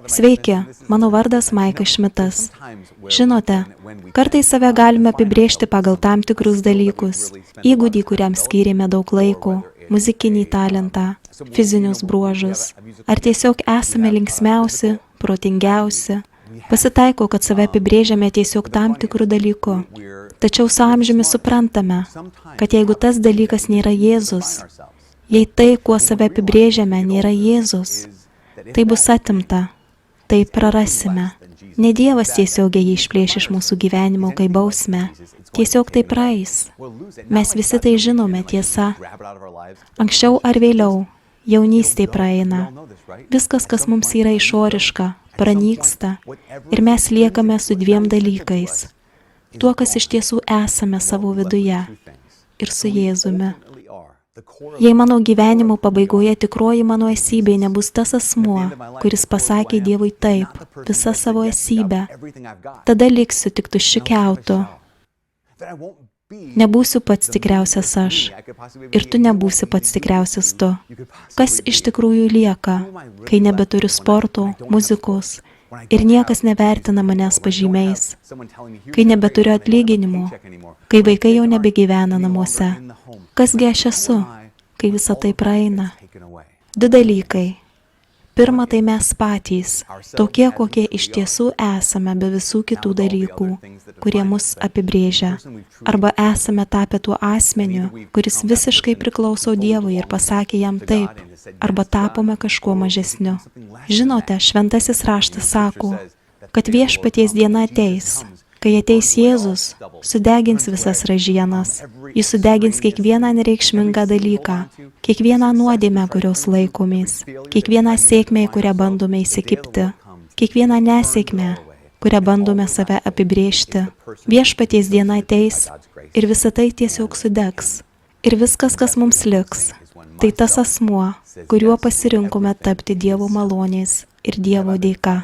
Sveiki, mano vardas Maikas Šmitas. Žinote, kartais save galime apibrėžti pagal tam tikrus dalykus, įgūdį, kuriam skyrėme daug laiko, muzikinį talentą, fizinius bruožus, ar tiesiog esame linksmiausi, protingiausi. Pasitaiko, kad save apibrėžiame tiesiog tam tikrų dalykų. Tačiau su amžiumi suprantame, kad jeigu tas dalykas nėra Jėzus, jei tai, kuo save apibrėžiame, nėra Jėzus, tai bus atimta, tai prarasime. Ne Dievas tiesiogiai jį išplėš iš mūsų gyvenimo kaip bausmę, tiesiog tai praeis. Mes visi tai žinome, tiesa. Anksčiau ar vėliau, jaunystė praeina. Viskas, kas mums yra išoriška, pranyksta ir mes liekame su dviem dalykais. Tuo, kas iš tiesų esame savo viduje ir su Jėzumi. Jei mano gyvenimo pabaigoje tikroji mano esybė nebus tas asmuo, kuris pasakė Dievui taip, visą savo esybę, tada liksiu tik tuščiu kiautu. Nebūsiu pats tikriausias aš, ir tu nebūsi pats tikriausias tu. Kas iš tikrųjų lieka, kai nebeturiu sporto, muzikos, ir niekas nevertina manęs pažymiais, kai nebeturiu atlyginimų, kai vaikai jau nebegyvena namuose? Kasgi aš esu, kai visa tai praeina? Du dalykai. Pirma, tai mes patys, tokie, kokie iš tiesų esame be visų kitų dalykų, kurie mus apibrėžia. Arba esame tapę tuo asmeniu, kuris visiškai priklauso Dievui ir pasakė jam taip, arba tapome kažkuo mažesniu. Žinote, šventasis raštas sako, kad viešpaties diena ateis. Kai ateis Jėzus, sudegins visas ražienas. Jis sudegins kiekvieną nereikšmingą dalyką, kiekvieną nuodėmę, kurios laikomės, kiekvieną sėkmę, į kurią bandome įsikibti, kiekvieną nesėkmę, kurią bandome save apibrėžti. Viešpaties diena ateis ir visa tai tiesiog sudegs. Ir viskas, kas mums liks, tai tas asmuo, kuriuo pasirinkome tapti Dievo malonės ir Dievo dėka.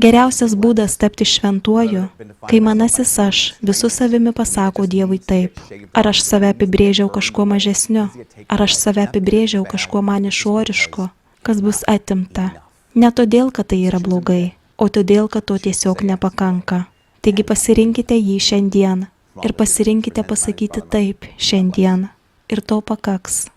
Geriausias būdas tapti šventuoju, kai manasis aš visų savimi pasako Dievui taip. Ar aš save apibrėžiau kažkuo mažesniu, ar aš save apibrėžiau kažkuo man išorišku, kas bus atimta. Ne todėl, kad tai yra blogai, o todėl, kad to tiesiog nepakanka. Taigi pasirinkite jį šiandien ir pasirinkite pasakyti taip šiandien. Ir to pakaks.